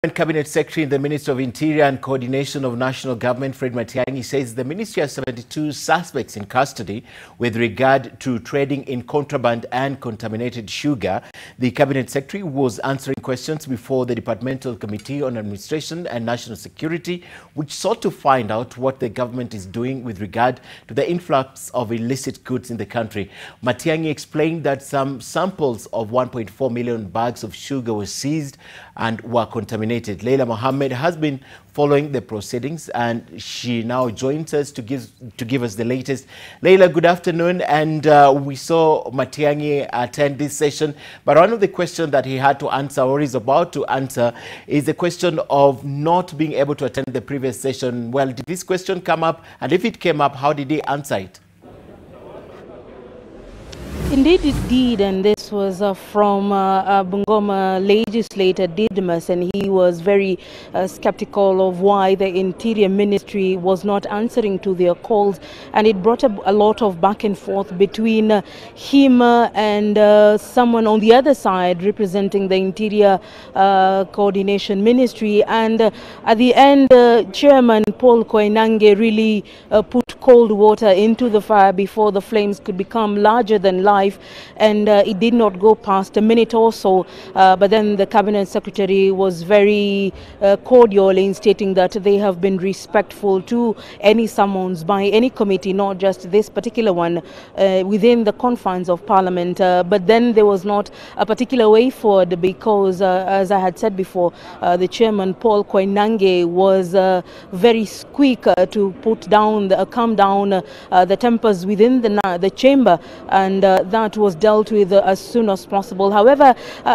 Cabinet Secretary in the Ministry of Interior and Coordination of National Government, Fred Matiang'i, says the ministry has 72 suspects in custody with regard to trading in contraband and contaminated sugar. The Cabinet Secretary was answering questions before the Departmental Committee on Administration and National Security, which sought to find out what the government is doing with regard to the influx of illicit goods in the country. Matiang'i explained that some samples of 1.4 million bags of sugar were seized and were contaminated. Leila Mohammed has been following the proceedings and she now joins us to give us the latest. Leila, good afternoon. And we saw Matiang'i attend this session, but one of the questions that he had to answer or is about to answer is the question of not being able to attend the previous session. Well, did this question come up? And if it came up, how did he answer it? Indeed it did, and this was from Bungoma legislator Didmus, and he was very skeptical of why the Interior Ministry was not answering to their calls, and it brought up a lot of back and forth between him and someone on the other side representing the Interior Coordination Ministry. And at the end, Chairman Paul Koinange really put cold water into the fire before the flames could become larger than life, and it did not go past a minute or so, but then the Cabinet Secretary was very cordial in stating that they have been respectful to any summons by any committee, not just this particular one, within the confines of Parliament. But then there was not a particular way forward because, as I had said before, the Chairman Paul Koinange was very quick to put down, calm down the tempers within the chamber, and that was dealt with as soon as possible. However,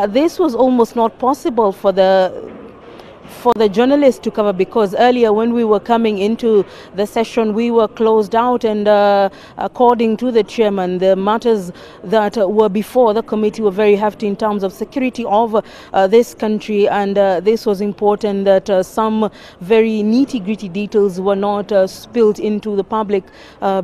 this was almost not possible for the journalists to cover, because earlier when we were coming into the session we were closed out, and according to the chairman, the matters that were before the committee were very hefty in terms of security of this country, and this was important that some very nitty-gritty details were not spilled into the public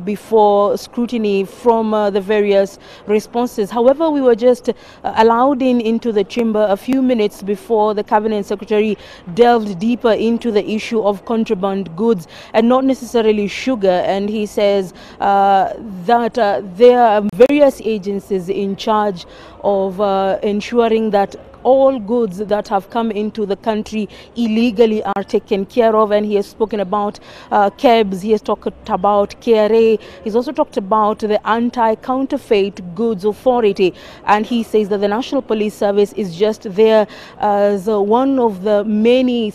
before scrutiny from the various responses. However, we were just allowed into the chamber a few minutes before the Cabinet Secretary delved deeper into the issue of contraband goods and not necessarily sugar, and he says that there are various agencies in charge of ensuring that all goods that have come into the country illegally are taken care of. And he has spoken about KEBS, he has talked about KRA, he's also talked about the Anti-Counterfeit Goods Authority, and he says that the National Police Service is just there as one of the many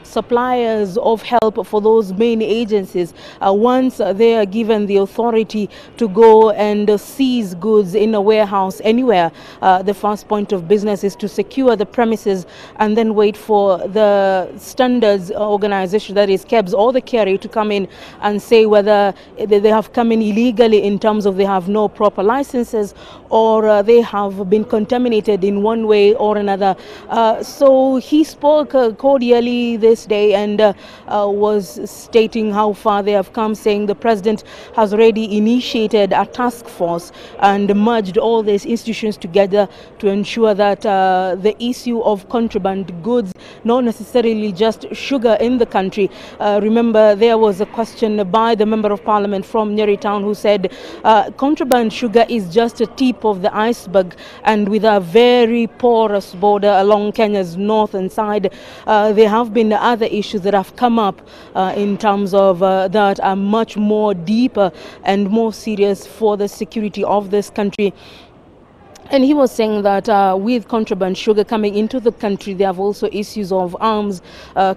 suppliers of help for those main agencies. Once they are given the authority to go and seize goods in a warehouse anywhere, the first point of business is to secure the premises and then wait for the standards organization, that is KEBS or the KRA, to come in and say whether they have come in illegally in terms of they have no proper licenses or they have been contaminated in one way or another. So he spoke cordially this day and was stating how far they have come, saying the president has already initiated a task force and merged all these institutions together to ensure that the issue of contraband goods, not necessarily just sugar in the country. Remember, there was a question by the Member of Parliament from Nyeri Town who said contraband sugar is just a tip of the iceberg, and with a very porous border along Kenya's northern side, there have been other issues that have come up in terms of that are much more deeper and more serious for the security of this country. And he was saying that with contraband sugar coming into the country, there have also issues of arms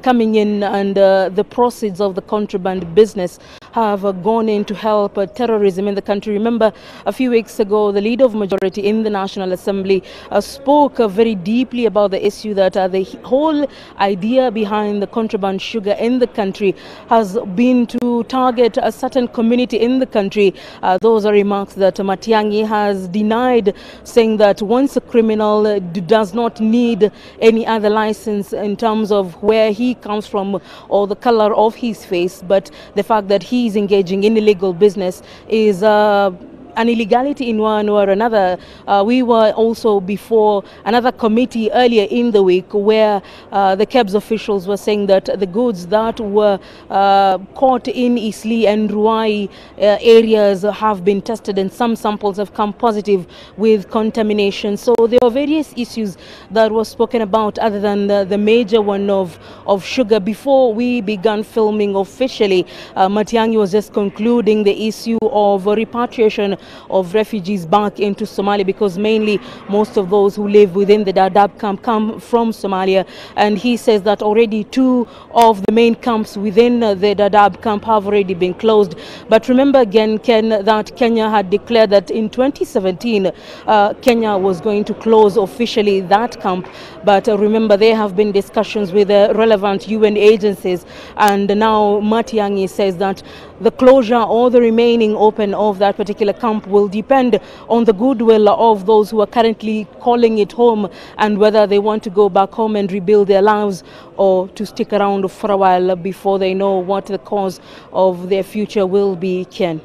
coming in, and the proceeds of the contraband business have gone in to help terrorism in the country. Remember, a few weeks ago, the Leader of Majority in the National Assembly spoke very deeply about the issue that the whole idea behind the contraband sugar in the country has been to target a certain community in the country. Those are remarks that Matiang'i has denied, saying that once a criminal does not need any other license in terms of where he comes from or the color of his face, but the fact that he is engaging in illegal business is an illegality in one or another. We were also before another committee earlier in the week where the KEBS officials were saying that the goods that were caught in Isli and Ruai areas have been tested, and some samples have come positive with contamination. So there are various issues that were spoken about other than the major one of sugar. Before we began filming officially, Matiang'i was just concluding the issue of repatriation of refugees back into Somalia, because mainly most of those who live within the Dadaab camp come from Somalia, and he says that already 2 of the main camps within the Dadaab camp have already been closed. But remember again, Ken, that Kenya had declared that in 2017 Kenya was going to close officially that camp. But remember, there have been discussions with the relevant UN agencies, and now Matiang'i says that the closure or the remaining open of that particular camp will depend on the goodwill of those who are currently calling it home, and whether they want to go back home and rebuild their lives or to stick around for a while before they know what the cause of their future will be, Ken.